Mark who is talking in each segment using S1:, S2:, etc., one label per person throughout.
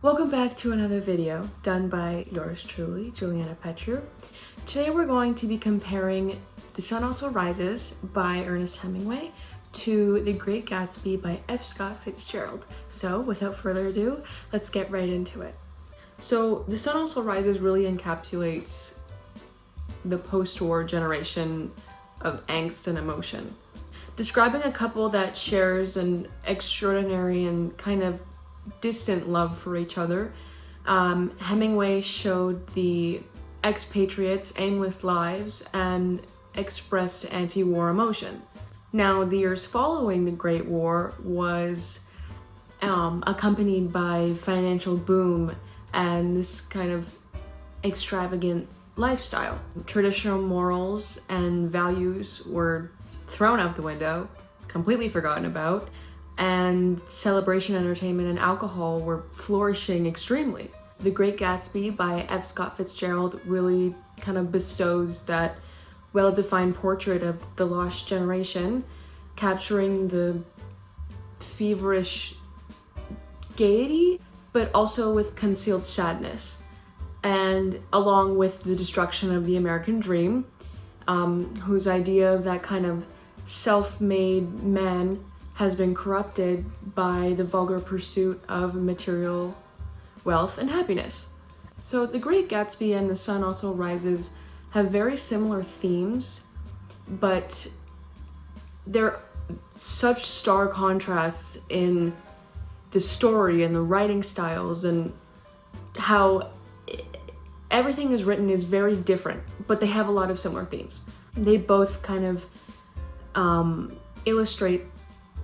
S1: Welcome back to another video done by yours truly, Juliana Petrou. Today we're going to be comparing The Sun Also Rises by Ernest Hemingway to The Great Gatsby by F. Scott Fitzgerald. So without further ado, let's get right into it. So The Sun Also Rises really encapsulates the post-war generation of angst and emotion. Describing a couple that shares an extraordinary and kind of distant love for each other, Hemingway showed the expatriates' aimless lives and expressed anti-war emotion. Now, the years following the Great War was accompanied by financial boom and this kind of extravagant lifestyle. Traditional morals and values were thrown out the window, completely forgotten about, and celebration, entertainment, and alcohol were flourishing extremely. The Great Gatsby by F. Scott Fitzgerald really kind of bestows that well-defined portrait of the lost generation, capturing the feverish gaiety, but also with concealed sadness. And along with the destruction of the American dream, whose idea of that kind of self-made man has been corrupted by the vulgar pursuit of material wealth and happiness. So The Great Gatsby and The Sun Also Rises have very similar themes, but they're such stark contrasts in the story and the writing styles, and how everything is written is very different, but they have a lot of similar themes. They both kind of illustrate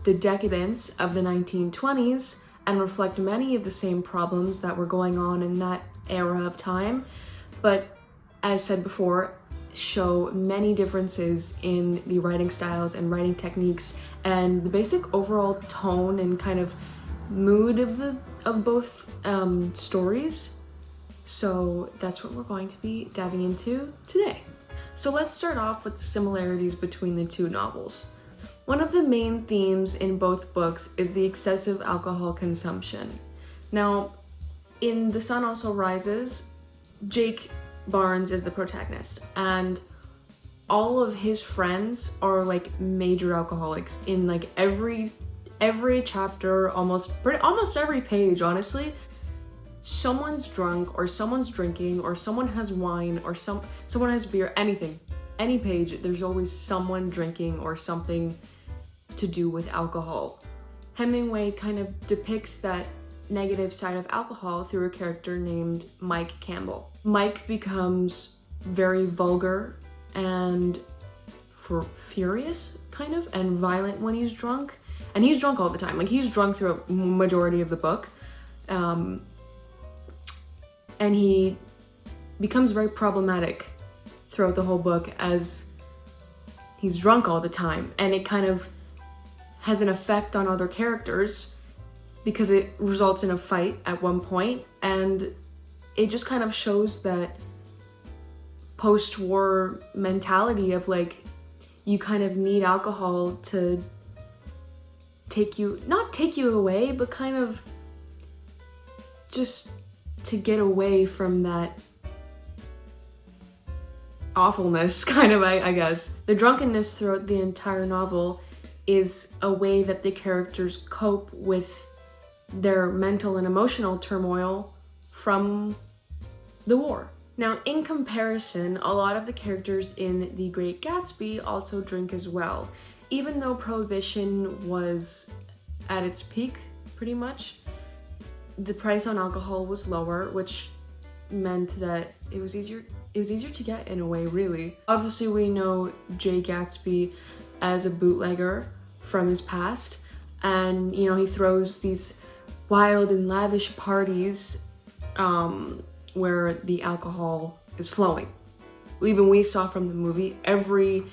S1: the decadence of the 1920s and reflect many of the same problems that were going on in that era of time, but as said before, show many differences in the writing styles and writing techniques and the basic overall tone and kind of mood of both stories. So that's what we're going to be diving into today. So let's start off with the similarities between the two novels. One of the main themes in both books is the excessive alcohol consumption. Now, in The Sun Also Rises, Jake Barnes is the protagonist, and all of his friends are like major alcoholics. In like every chapter, almost every page, honestly, someone's drunk or someone's drinking or someone has wine or someone has beer, anything. Any page, there's always someone drinking or something to do with alcohol. Hemingway kind of depicts that negative side of alcohol through a character named Mike Campbell. Mike becomes very vulgar and furious, kind of, and violent when he's drunk. And he's drunk all the time. Like, he's drunk through a majority of the book. And he becomes very problematic throughout the whole book as he's drunk all the time, and it kind of has an effect on other characters because it results in a fight at one point, and it just kind of shows that post-war mentality of like, you kind of need alcohol to not take you away, but kind of just to get away from that awfulness, kind of, I guess. The drunkenness throughout the entire novel is a way that the characters cope with their mental and emotional turmoil from the war. Now, in comparison, a lot of the characters in The Great Gatsby also drink as well. Even though Prohibition was at its peak, pretty much, the price on alcohol was lower, which meant that it was easier to get in a way, really. Obviously, we know Jay Gatsby as a bootlegger from his past, and you know, he throws these wild and lavish parties where the alcohol is flowing. Even we saw from the movie, every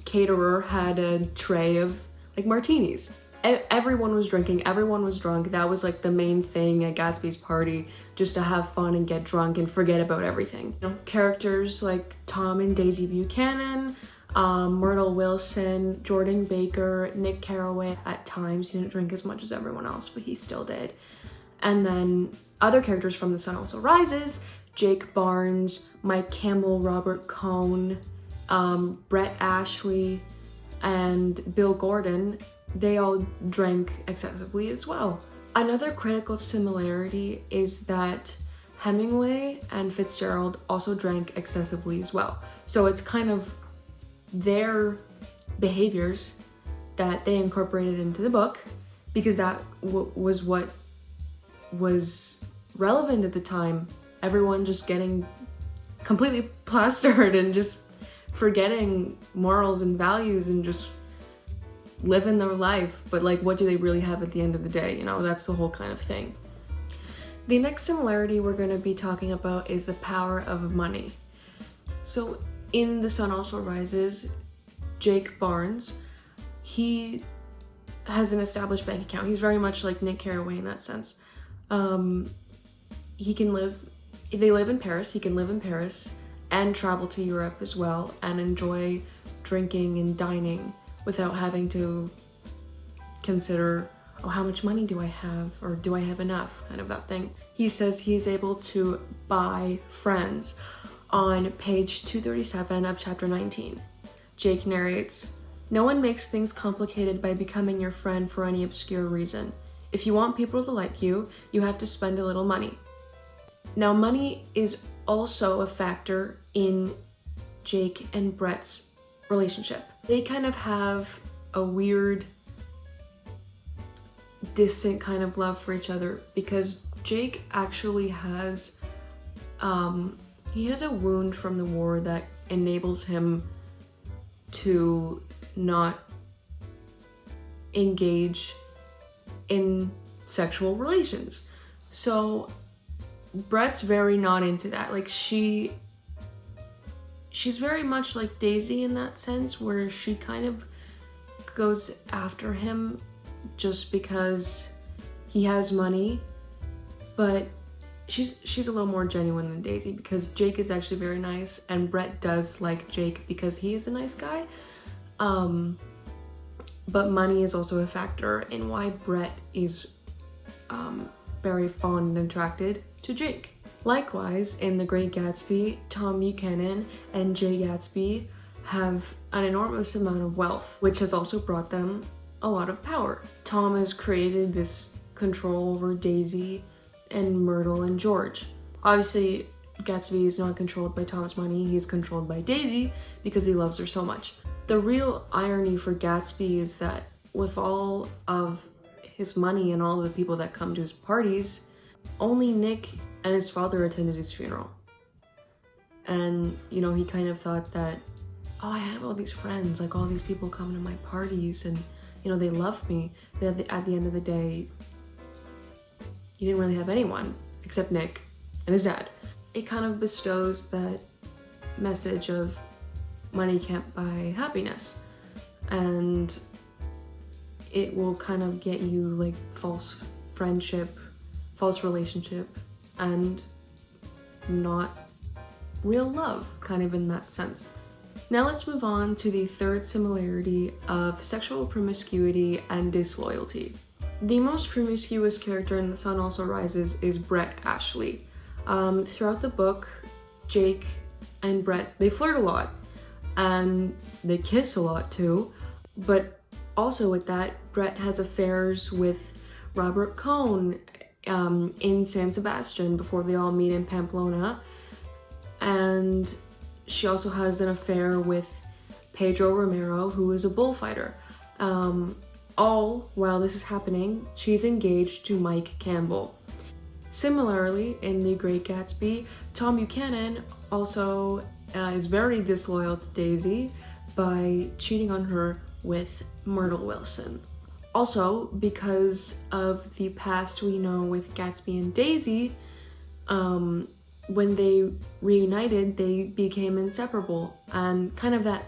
S1: caterer had a tray of like martinis. Everyone was drinking, everyone was drunk. That was like the main thing at Gatsby's party, just to have fun and get drunk and forget about everything. You know, characters like Tom and Daisy Buchanan, Myrtle Wilson, Jordan Baker, Nick Carraway. At times he didn't drink as much as everyone else, but he still did. And then other characters from The Sun Also Rises, Jake Barnes, Mike Campbell, Robert Cohn, Brett Ashley, and Bill Gordon, they all drank excessively as well. Another critical similarity is that Hemingway and Fitzgerald also drank excessively as well. So it's kind of their behaviors that they incorporated into the book, because that was what was relevant at the time. Everyone just getting completely plastered and just forgetting morals and values and just living their life, but like, what do they really have at the end of the day? You know, that's the whole kind of thing. The next similarity we're going to be talking about is the power of money. So in The Sun Also Rises, Jake Barnes, he has an established bank account. He's very much like Nick Carraway in that sense. He can live, if they live in Paris, he can live in Paris and travel to Europe as well and enjoy drinking and dining without having to consider, oh, how much money do I have, or do I have enough, kind of that thing. He says he's able to buy friends. On page 237 of chapter 19, Jake narrates, "No one makes things complicated by becoming your friend for any obscure reason. If you want people to like you, you have to spend a little money." Now, money is also a factor in Jake and Brett's relationship. They kind of have a weird, distant kind of love for each other, because Jake actually has, he has a wound from the war that enables him to not engage in sexual relations. So Brett's very not into that. Like, she's very much like Daisy in that sense, where she kind of goes after him just because he has money, but she's a little more genuine than Daisy, because Jake is actually very nice, and Brett does like Jake because he is a nice guy. But money is also a factor in why Brett is very fond and attracted to Jake. Likewise, in The Great Gatsby, Tom Buchanan and Jay Gatsby have an enormous amount of wealth, which has also brought them a lot of power. Tom has created this control over Daisy and Myrtle and George. Obviously, Gatsby is not controlled by Tom's money, he's controlled by Daisy because he loves her so much. The real irony for Gatsby is that with all of his money and all the people that come to his parties, only Nick and his father attended his funeral. And, you know, he kind of thought that, oh, I have all these friends, like all these people come to my parties and, you know, they love me. But at the end of the day, he didn't really have anyone except Nick and his dad. It kind of bestows that message of money can't buy happiness, and it will kind of get you like false friendship, false relationship, and not real love, kind of in that sense. Now let's move on to the third similarity of sexual promiscuity and disloyalty. The most promiscuous character in The Sun Also Rises is Brett Ashley. Throughout the book, Jake and Brett, they flirt a lot and they kiss a lot too, but also with that, Brett has affairs with Robert Cohn in San Sebastian before they all meet in Pamplona, and she also has an affair with Pedro Romero, who is a bullfighter. All while this is happening, she's engaged to Mike Campbell. Similarly, in The Great Gatsby, Tom Buchanan also is very disloyal to Daisy by cheating on her with Myrtle Wilson. Also, because of the past we know with Gatsby and Daisy, when they reunited, they became inseparable, and kind of that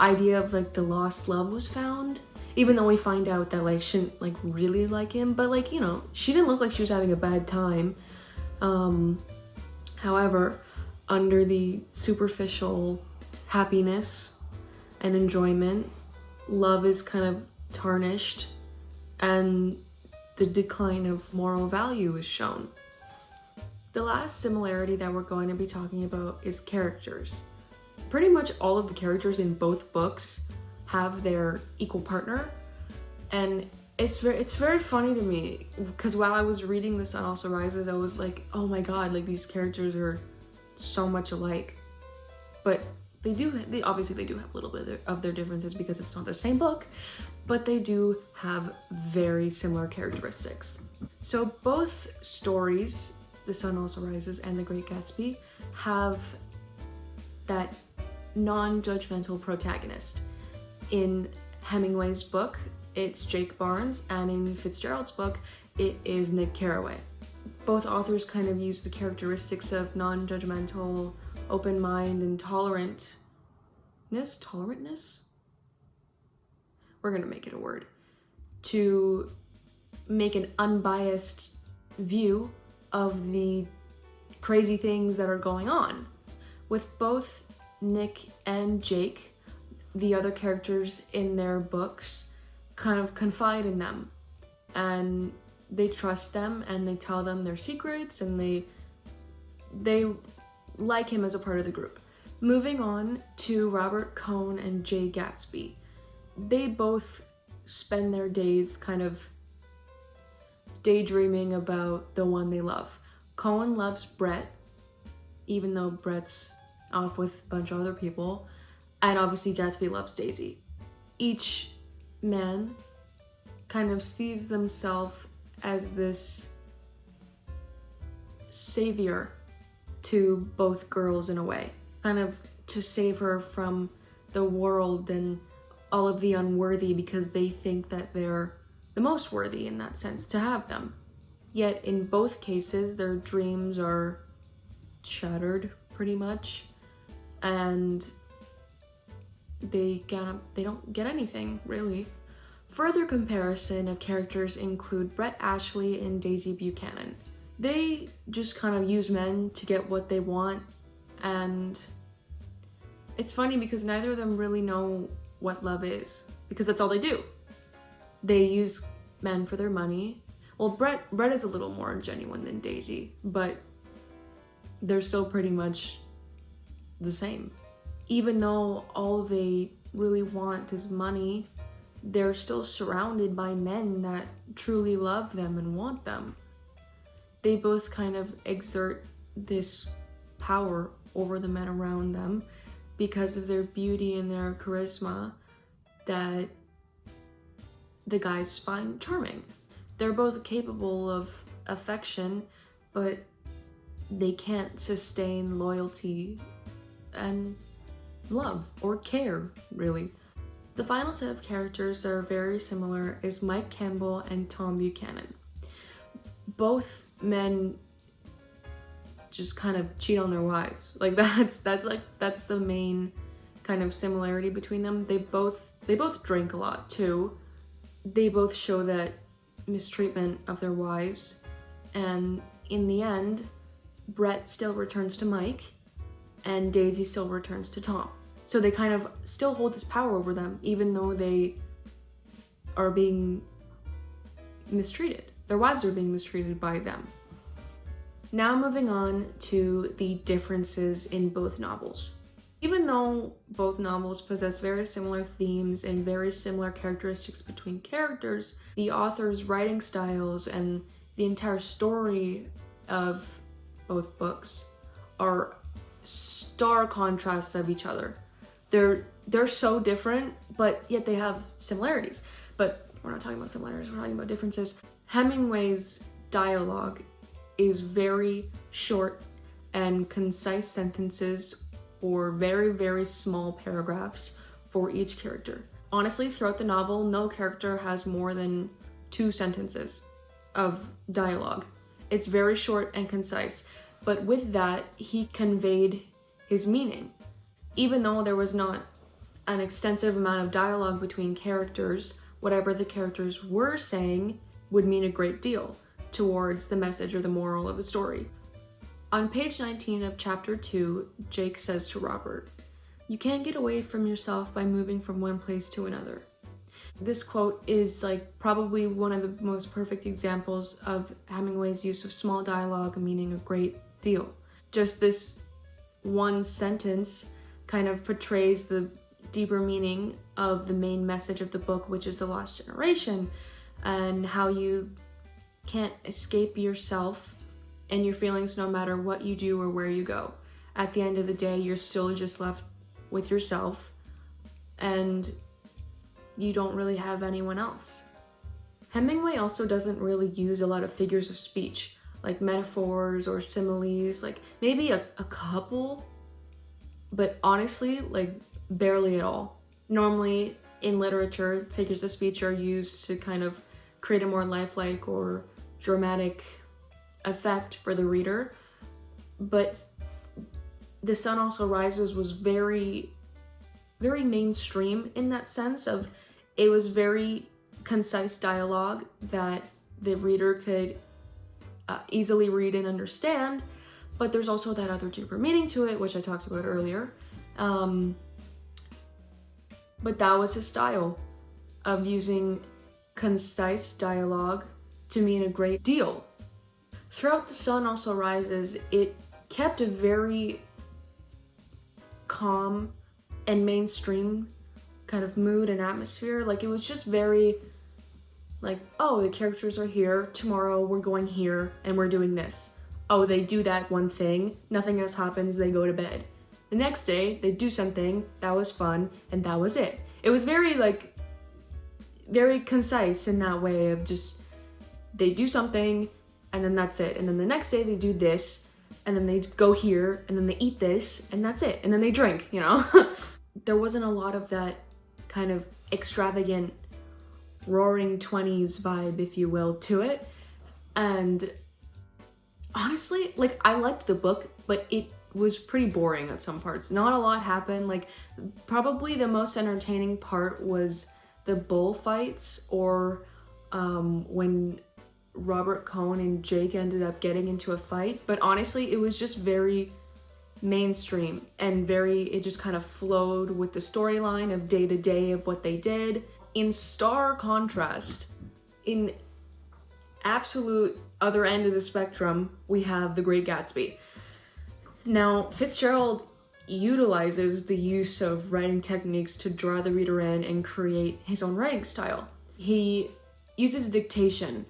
S1: idea of like the lost love was found. Even though we find out that like she didn't like really like him, but like, you know, she didn't look like she was having a bad time. However, under the superficial happiness and enjoyment. Love is kind of tarnished, and the decline of moral value is shown. The last similarity that we're going to be talking about is characters. Pretty much all of the characters in both books have their equal partner, and it's very funny to me because while I was reading The Sun Also Rises, I was like, oh my god, like these characters are so much alike. But they obviously do have a little bit of their differences because it's not the same book, but they do have very similar characteristics. So both stories, The Sun Also Rises and The Great Gatsby, have that non-judgmental protagonist. In Hemingway's book, it's Jake Barnes, and in Fitzgerald's book, it is Nick Carraway. Both authors kind of use the characteristics of non-judgmental, open mind, and tolerantness? We're gonna make it a word. To make an unbiased view of the crazy things that are going on. With both Nick and Jake, the other characters in their books kind of confide in them, and they trust them, and they tell them their secrets, and they like him as a part of the group. Moving on to Robert Cohn and Jay Gatsby. They both spend their days kind of daydreaming about the one they love. Cohen loves Brett, even though Brett's off with a bunch of other people, and obviously Gatsby loves Daisy. Each man kind of sees themselves as this savior to both girls in a way, kind of to save her from the world and all of the unworthy, because they think that they're the most worthy in that sense to have them. Yet in both cases, their dreams are shattered pretty much, and they don't get anything really. Further comparison of characters include Brett Ashley and Daisy Buchanan. They just kind of use men to get what they want, and it's funny because neither of them really know what love is, because that's all they do. They use men for their money. Well, Brett is a little more genuine than Daisy, but they're still pretty much the same. Even though all they really want is money, they're still surrounded by men that truly love them and want them. They both kind of exert this power over the men around them because of their beauty and their charisma that the guys find charming. They're both capable of affection, but they can't sustain loyalty and love or care, really. The final set of characters that are very similar is Mike Campbell and Tom Buchanan. Both men just kind of cheat on their wives. Like that's the main kind of similarity between them. They both drink a lot too. They both show that mistreatment of their wives, and in the end, Brett still returns to Mike and Daisy still returns to Tom. So they kind of still hold this power over them, even though they are being mistreated. Their wives are being mistreated by them. Now moving on to the differences in both novels. Even though both novels possess very similar themes and very similar characteristics between characters, the author's writing styles and the entire story of both books are stark contrasts of each other. They're so different, but yet they have similarities. But we're not talking about similarities, we're talking about differences. Hemingway's dialogue is very short and concise sentences or very, very small paragraphs for each character. Honestly, throughout the novel, no character has more than 2 sentences of dialogue. It's very short and concise, but with that, he conveyed his meaning. Even though there was not an extensive amount of dialogue between characters, whatever the characters were saying would mean a great deal towards the message or the moral of the story. On page 19 of chapter 2, Jake says to Robert, You can't get away from yourself by moving from one place to another. This quote is like probably one of the most perfect examples of Hemingway's use of small dialogue meaning a great deal. Just this one sentence kind of portrays the deeper meaning of the main message of the book, which is the lost generation, and how you can't escape yourself and your feelings no matter what you do or where you go. At the end of the day, you're still just left with yourself, and you don't really have anyone else. Hemingway also doesn't really use a lot of figures of speech, like metaphors or similes, like maybe a couple, but honestly, like barely at all. Normally in literature, figures of speech are used to kind of create a more lifelike or dramatic effect for the reader, but The Sun Also Rises was very mainstream in that sense of it was very concise dialogue that the reader could easily read and understand, but there's also that other deeper meaning to it, which I talked about earlier. But that was his style of using concise dialogue to mean a great deal. Throughout The Sun Also Rises, it kept a very calm and mainstream kind of mood and atmosphere. Like it was just very like, oh, the characters are here, tomorrow we're going here and we're doing this. Oh, they do that one thing, nothing else happens, they go to bed. The next day, they do something, that was fun, and that was it. It was very concise in that way of just, they do something, and then that's it. And then the next day they do this, and then they go here, and then they eat this, and that's it. And then they drink, you know? There wasn't a lot of that kind of extravagant roaring 20s vibe, if you will, to it. And honestly, like, I liked the book, but it was pretty boring at some parts. Not a lot happened. Like, probably the most entertaining part was the bullfights, or when Robert Cohn and Jake ended up getting into a fight. But honestly, it was just very mainstream and it just kind of flowed with the storyline of day to day of what they did. In stark contrast, in absolute other end of the spectrum, we have The Great Gatsby. Now, Fitzgerald utilizes the use of writing techniques to draw the reader in and create his own writing style. He uses dictation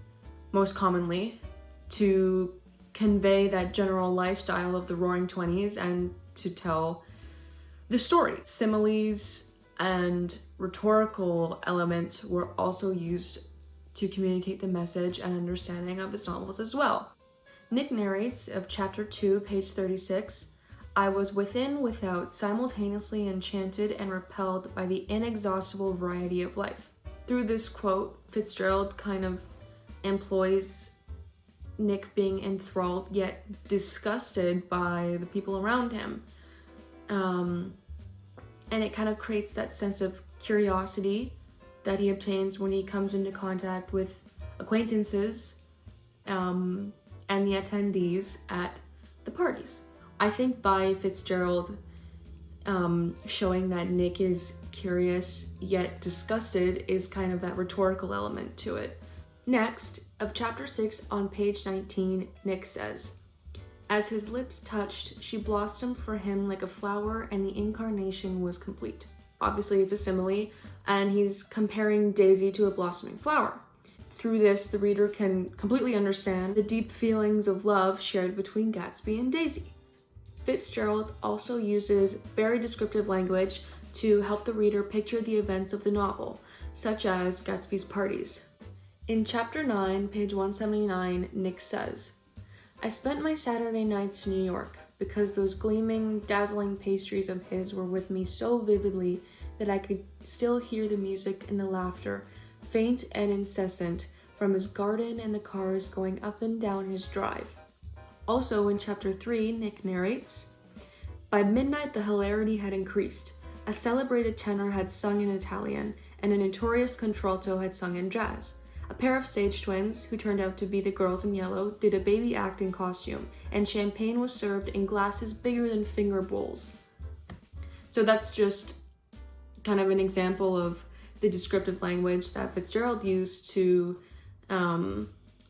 S1: most commonly to convey that general lifestyle of the Roaring Twenties and to tell the story. Similes and rhetorical elements were also used to communicate the message and understanding of his novels as well. Nick narrates of chapter 2, page 36, "I was within, without, simultaneously enchanted and repelled by the inexhaustible variety of life." Through this quote, Fitzgerald kind of employs Nick being enthralled yet disgusted by the people around him. And it kind of creates that sense of curiosity that he obtains when he comes into contact with acquaintances and the attendees at the parties. I think by Fitzgerald showing that Nick is curious yet disgusted is kind of that rhetorical element to it. Next, of chapter 6 on page 19, Nick says, "As his lips touched, she blossomed for him like a flower, and the incarnation was complete." Obviously, it's a simile, and he's comparing Daisy to a blossoming flower. Through this, the reader can completely understand the deep feelings of love shared between Gatsby and Daisy. Fitzgerald also uses very descriptive language to help the reader picture the events of the novel, such as Gatsby's parties. In chapter 9, page 179, Nick says, "I spent my Saturday nights in New York because those gleaming, dazzling pastries of his were with me so vividly that I could still hear the music and the laughter, faint and incessant, from his garden and the cars going up and down his drive." Also in chapter 3, Nick narrates, "By midnight the hilarity had increased. A celebrated tenor had sung in Italian, and a notorious contralto had sung in jazz. A pair of stage twins, who turned out to be the girls in yellow, did a baby act in costume, and champagne was served in glasses bigger than finger bowls." So that's just kind of an example of the descriptive language that Fitzgerald used to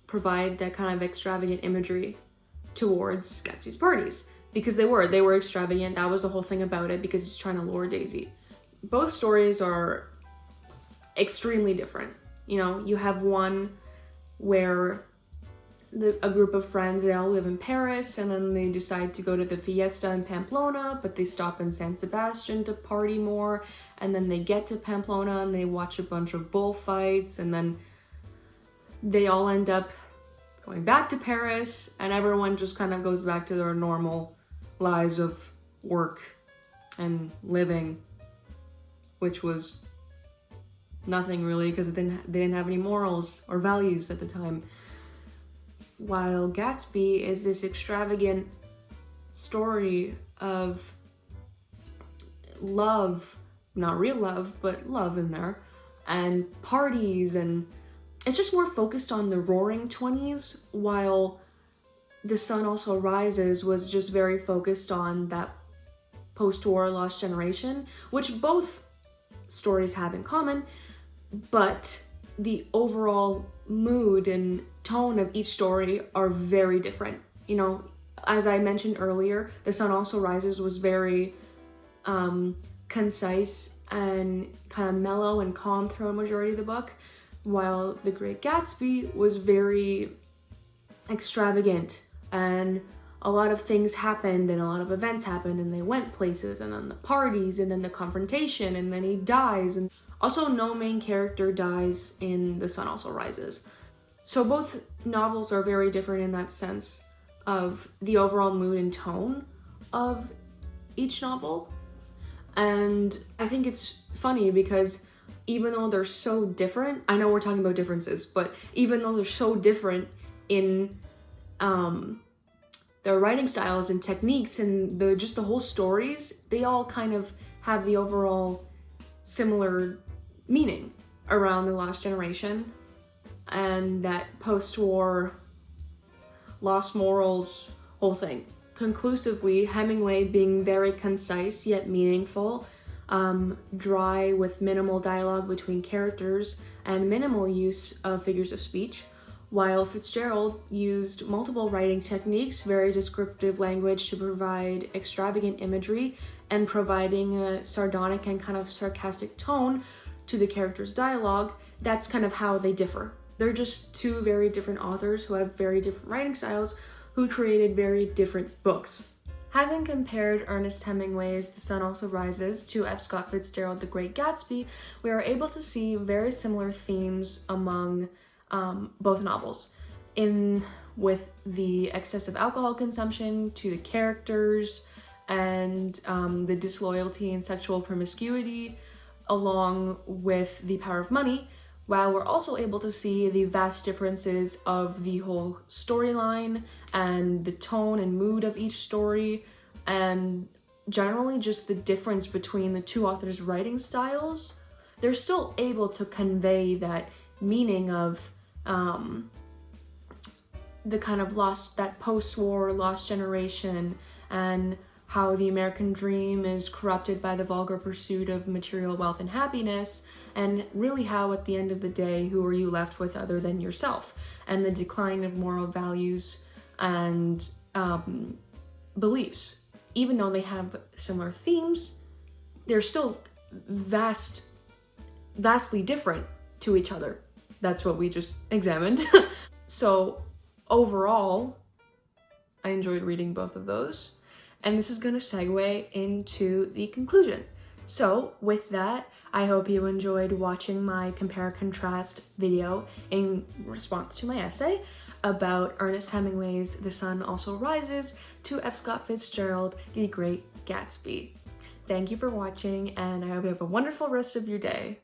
S1: provide that kind of extravagant imagery towards Gatsby's parties. Because they were extravagant. That was the whole thing about it, because he's trying to lure Daisy. Both stories are extremely different. You know, you have one where a group of friends, they all live in Paris, and then they decide to go to the fiesta in Pamplona, but they stop in San Sebastian to party more, and then they get to Pamplona and they watch a bunch of bullfights, and then they all end up going back to Paris, and everyone just kind of goes back to their normal lives of work and living, which was nothing really, because they didn't have any morals or values at the time. While Gatsby is this extravagant story of love, not real love, but love in there, and parties, and it's just more focused on the roaring 20s, while The Sun Also Rises was just very focused on that post-war lost generation, which both stories have in common, but the overall mood and tone of each story are very different. You know, as I mentioned earlier, The Sun Also Rises was very concise and kind of mellow and calm throughout a majority of the book, while The Great Gatsby was very extravagant, and a lot of things happened and a lot of events happened, and they went places, and then the parties, and then the confrontation, and then he dies. And also, no main character dies in The Sun Also Rises. So both novels are very different in that sense of the overall mood and tone of each novel. And I think it's funny because even though they're so different, I know we're talking about differences, but even though they're so different in their writing styles and techniques and just the whole stories, they all kind of have the overall similar meaning around the lost generation and that post-war lost morals whole thing. Conclusively, Hemingway being very concise yet meaningful, dry with minimal dialogue between characters and minimal use of figures of speech, while Fitzgerald used multiple writing techniques, very descriptive language to provide extravagant imagery and providing a sardonic and kind of sarcastic tone to the characters' dialogue. That's kind of how they differ. They're just two very different authors who have very different writing styles who created very different books. Having compared Ernest Hemingway's The Sun Also Rises to F. Scott Fitzgerald, The Great Gatsby, we are able to see very similar themes among both novels, with the excessive alcohol consumption to the characters and the disloyalty and sexual promiscuity, along with the power of money, while we're also able to see the vast differences of the whole storyline and the tone and mood of each story, and generally just the difference between the two authors' writing styles. They're still able to convey that meaning of the kind of that post-war lost generation, and how the American dream is corrupted by the vulgar pursuit of material wealth and happiness, and really how at the end of the day, who are you left with other than yourself, and the decline of moral values and beliefs. Even though they have similar themes, they're still vastly different to each other. That's what we just examined. So overall, I enjoyed reading both of those. And this is going to segue into the conclusion. So with that, I hope you enjoyed watching my compare contrast video in response to my essay about Ernest Hemingway's The Sun Also Rises to F. Scott Fitzgerald, The Great Gatsby. Thank you for watching, and I hope you have a wonderful rest of your day.